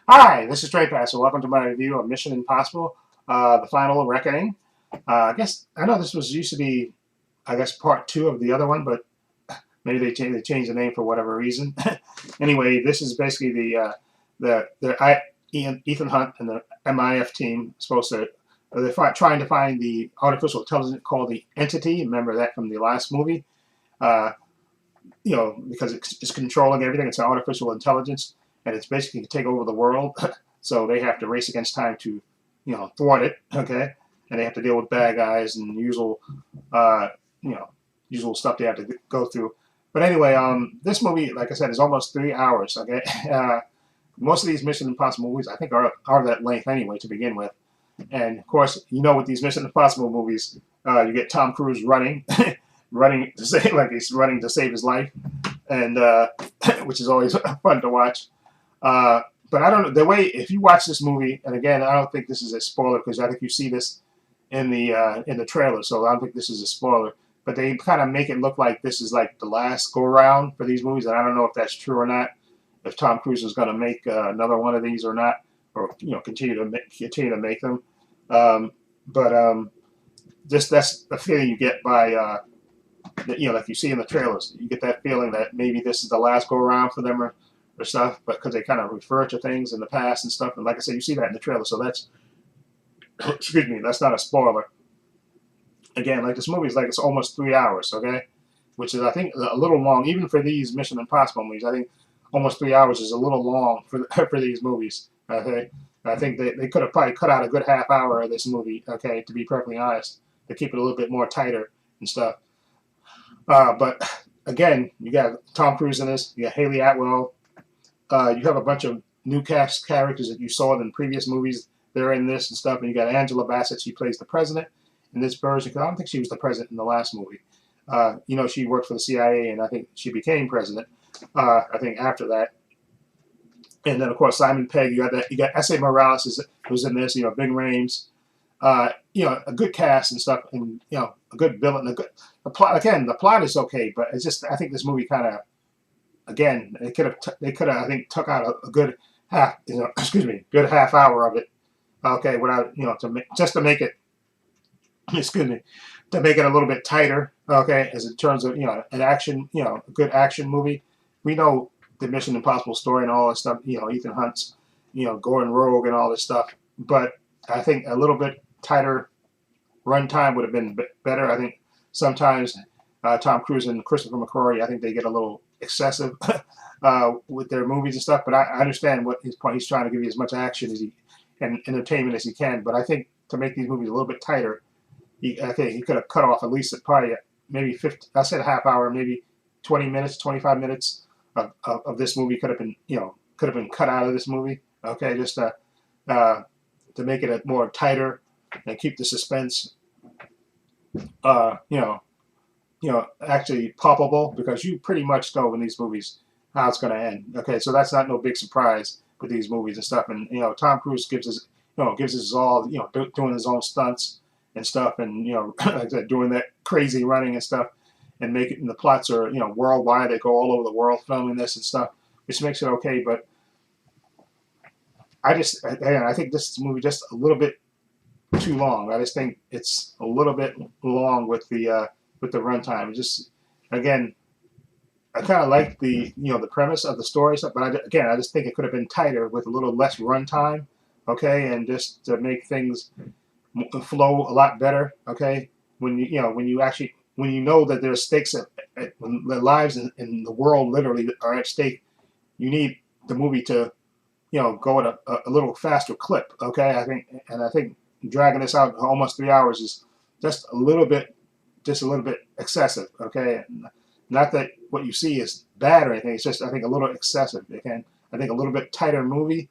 Hi, this is Trey Passer. Welcome to my review of Mission Impossible: The Final Reckoning. I guess I know this was used to be, I guess, part two of the other one, but maybe they changed the name for whatever reason. Anyway, this is basically Ethan Hunt and the MIF team supposed to they're trying to find the artificial intelligence called the Entity. Remember that from the last movie? Uh, because it's controlling everything. It's an artificial intelligence, and it's basically to take over the world. So they have to race against time to, thwart it. Okay, and they have to deal with bad guys and uh, you know, usual stuff they have to go through. But anyway, this movie, like I said, is almost 3 hours. Okay, most of these Mission Impossible movies, I think, are that length anyway to begin with. And of course, with these Mission Impossible movies, you get Tom Cruise running, running to save like he's running to save his life, and which is always fun to watch. Uh, but I don't know the way if you watch this movie, and again, I don't think this is a spoiler because I think you see this in the trailer, so I don't think this is a spoiler. But they kind of make it look like this is like the last go around for these movies, and I don't know if that's true or not. If Tom Cruise is going to make another one of these or not, or continue to make them. Um, but just that's the feeling you get by like you see in the trailers. You get that feeling that maybe this is the last go around for them or stuff, but because they kind of refer to things in the past and stuff. And like I said, you see that in the trailer, so that's excuse me, that's not a spoiler. Again, like this movie is like it's almost 3 hours, okay, which is I think a little long even for these Mission Impossible movies. I think almost 3 hours is a little long for for these movies. Okay, I think they could have probably cut out a good half hour of this movie. Okay, to be perfectly honest, to keep it a little bit more tighter and stuff. But again, you got Tom Cruise in this. You got Haley Atwell. You have a bunch of new cast characters that you saw in previous movies. They're in this and stuff. And you got Angela Bassett. She plays the president in this version. Because I don't think she was the president in the last movie. She worked for the CIA, and I think she became president. I think after that. And then of course Simon Pegg. You got S.A. Morales who's in this. Big Rames. A good cast and stuff, and a good villain. The plot again. The plot is okay, but it's just I think this movie kind of again they could have I think took out a good half excuse me good half hour of it. Okay, without just to make it excuse me to make it a little bit tighter. Okay, as in terms of an action a good action movie. We know the Mission Impossible story and all this stuff. Ethan Hunt's going rogue and all this stuff, but I think a little bit tighter runtime would have been better. I think sometimes Tom Cruise and Christopher McQuarrie, I think they get a little excessive with their movies and stuff. But I understand what his point. He's trying to give you as much action as he and entertainment as he can. But I think to make these movies a little bit tighter, I think he could have cut off at least probably maybe 50. I said a half hour, maybe 20 minutes, 25 minutes of this movie could have been cut out of this movie. Okay, just to make it a more tighter and keep the suspense, uh, you know, actually palpable because you pretty much know in these movies how it's going to end. Okay, so that's not no big surprise with these movies and stuff. And Tom Cruise gives his all, doing his own stunts and stuff, and like I said, doing that crazy running and stuff, and making the plots are worldwide. They go all over the world filming this and stuff, which makes it okay. But I think this movie just a little bit too long. I just think it's a little bit long with the runtime. Just again, I kind of like the premise of the story stuff, but again, I just think it could have been tighter with a little less runtime. Okay, and just to make things flow a lot better. Okay, when you actually when you know that there's stakes when the lives in the world literally are at stake, you need the movie to go at a little faster clip. Okay, I think dragging this out almost 3 hours is just a little bit excessive. Okay, not that what you see is bad or anything. It's just I think a little excessive. Again, I think a little bit tighter movie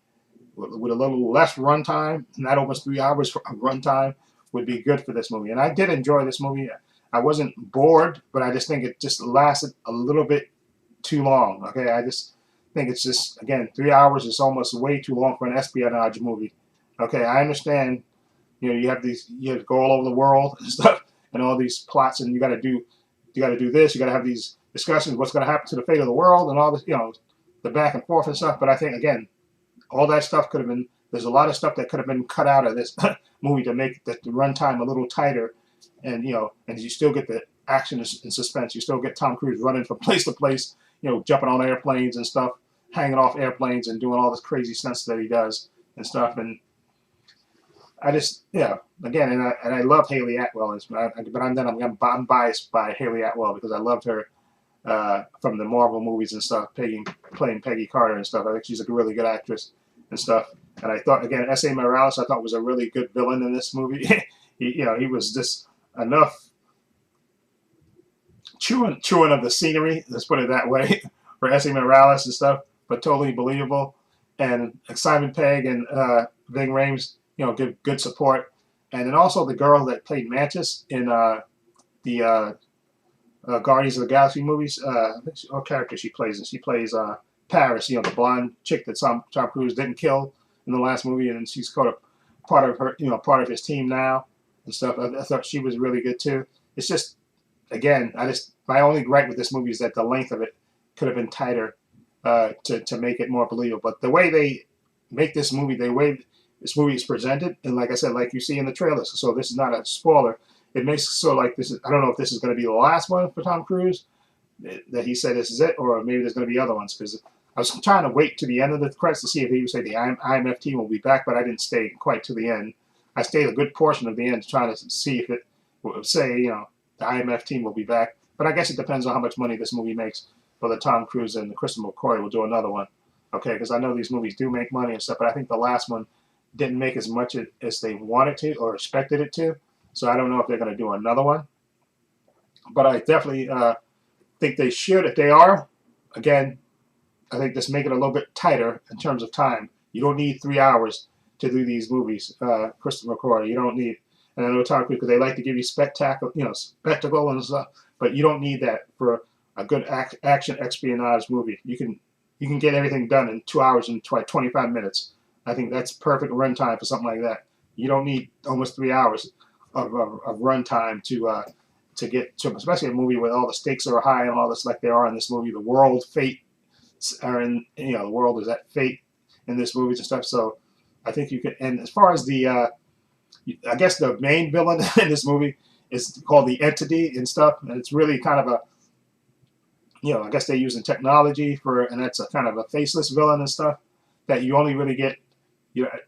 with a little less runtime, not almost 3 hours for runtime, would be good for this movie. And I did enjoy this movie. I wasn't bored, but I just think it just lasted a little bit too long. Okay, I just think it's just again 3 hours is almost way too long for an espionage movie. Okay, I understand. You have to go all over the world and stuff, and all these plots, and you got to do this. You got to have these discussions. What's going to happen to the fate of the world, and all this. The back and forth and stuff. But I think again, all that stuff could have been. There's a lot of stuff that could have been cut out of this movie to make the runtime a little tighter, and and you still get the action and suspense. You still get Tom Cruise running from place to place, jumping on airplanes and stuff, hanging off airplanes and doing all this crazy stunts that he does and stuff. And I just, again, and I love Haley Atwell, but I'm biased by Haley Atwell because I loved her from the Marvel movies and stuff, playing Peggy Carter and stuff. I think she's a really good actress and stuff. And I thought, again, S.A. Morales, I thought was a really good villain in this movie. he was just enough chewing of the scenery, let's put it that way, for S.A. Morales and stuff, but totally believable. And Simon Pegg and Ving Rhames, give good support. And then also the girl that played Mantis in the Guardians of the Galaxy movies. What character she plays? And she plays Paris, the blonde chick that Tom Cruise didn't kill in the last movie, and she's kind of part of her, part of his team now and stuff. I thought she was really good too. It's just, again, my only gripe with this movie is that the length of it could have been tighter to make it more believable. But the way they make this movie, the way this movie is presented, and like I said, like you see in the trailers, so this is not a spoiler. It makes it so like this is, I don't know if this is going to be the last one for Tom Cruise, that he said this is it, or maybe there's going to be other ones, because I was trying to wait to the end of the credits to see if he would say the IMF team will be back, but I didn't stay quite to the end. I stayed a good portion of the end trying to see if it would say, the IMF team will be back. But I guess it depends on how much money this movie makes, whether Tom Cruise and Kristen McCoy will do another one. Okay, because I know these movies do make money and stuff, but I think the last one didn't make as much as they wanted to or expected it to. So I don't know if they're going to do another one. But I definitely think they should. If they are, again, I think just make it a little bit tighter in terms of time. You don't need 3 hours to do these movies, Kristen McCoy. You don't need, and I know Tom Cruise, because they like to give you spectacle and stuff, but you don't need that for a good action espionage movie. You can get everything done in 2 hours and 25 minutes. I think that's perfect runtime for something like that. You don't need almost 3 hours of runtime to get to, especially a movie where all the stakes are high and all this, like they are in this movie. The world fate are in, the world is at fate in this movie and stuff. So I think you can. And as far as the, I guess the main villain in this movie is called the Entity and stuff, and it's really kind of a, I guess they're using technology and that's a kind of a faceless villain and stuff that you only really get,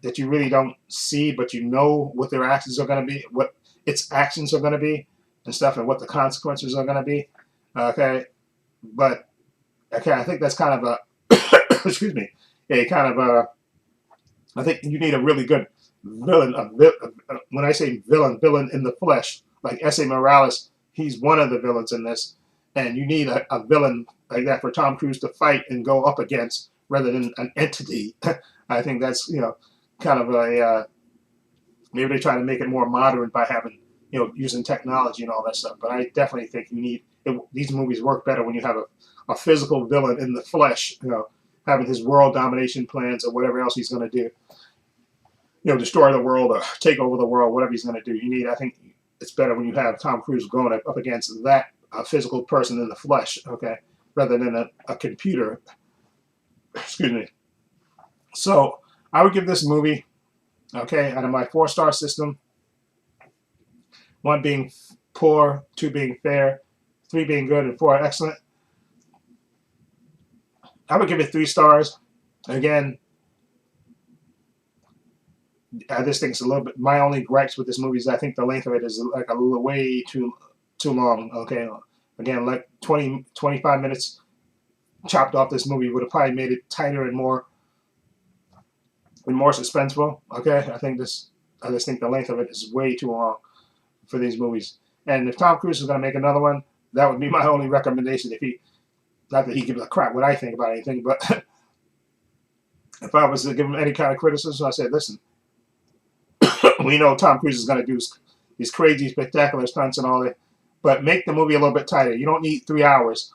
that you really don't see, but what their actions are going to be, what its actions are going to be and stuff, and what the consequences are going to be. Okay, but okay, I think that's kind of a, excuse me, I think you need a really good villain. When I say villain in the flesh, like S.A. Morales, he's one of the villains in this, and you need a villain like that for Tom Cruise to fight and go up against, rather than an entity. I think that's kind of a maybe they try to make it more modern by having using technology and all that stuff. But I definitely think you need these movies work better when you have a physical villain in the flesh. Having his world domination plans or whatever else he's going to do. Destroy the world or take over the world, whatever he's going to do. I think it's better when you have Tom Cruise going up against that physical person in the flesh, okay, rather than a computer. Excuse me. So I would give this movie, okay, out of my 4-star system, 1 being poor, 2 being fair, 3 being good, and 4 excellent. I would give it 3 stars. Again, I just think it's a little bit. My only gripes with this movie is I think the length of it is like a little way too long. Okay, again, like 25 minutes chopped off this movie would have probably made it tighter and more suspenseful. Okay, I just think the length of it is way too long for these movies. And if Tom Cruise is going to make another one, that would be my only recommendation. Not that he gives a crap what I think about anything, but if I was to give him any kind of criticism, I said, listen, we know Tom Cruise is going to do these crazy, spectacular stunts and all that, but make the movie a little bit tighter. You don't need 3 hours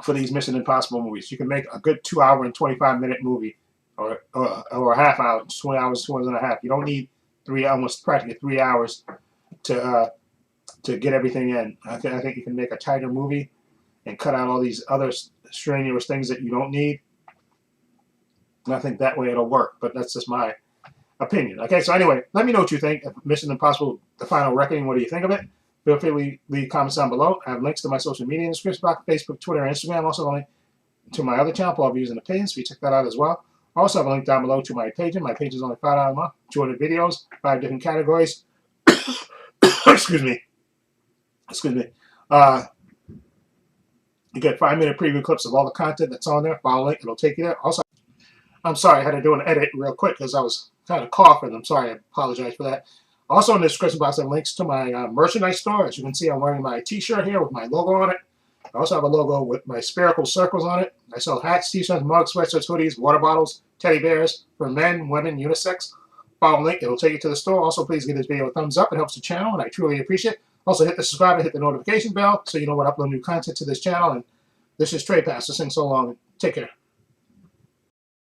for these Mission Impossible movies. You can make a good 2 hour and 25-minute movie, or a half hour, 20 hours, 2 hours and a half. You don't need almost practically 3 hours to get everything in. I think you can make a tighter movie and cut out all these other strenuous things that you don't need. And I think that way it'll work, but that's just my opinion. Okay, so anyway, let me know what you think of Mission Impossible: The Final Reckoning. What do you think of it? Feel free to leave comments down below. I have links to my social media in the description box: Facebook, Twitter, and Instagram. Also, a link to my other channel, Paul Views and Opinions. So you check that out as well. Also, have a link down below to my page. My page is only $5 a month, 200 videos, 5 different categories. Excuse me. Uh, you get 5-minute preview clips of all the content that's on there. Follow link, it'll take you there. Also, I'm sorry, I had to do an edit real quick because I was kind of coughing. I'm sorry, I apologize for that. Also, in the description box, I have links to my merchandise store. As you can see, I'm wearing my t-shirt here with my logo on it. I also have a logo with my spherical circles on it. I sell hats, t-shirts, mugs, sweatshirts, hoodies, water bottles, teddy bears for men, women, unisex. Follow link, it'll take you to the store. Also, please give this video a thumbs up. It helps the channel, and I truly appreciate it. Also, hit the subscribe and hit the notification bell so you know when I upload new content to this channel. And this is Trey Pass. This thing so long. Take care.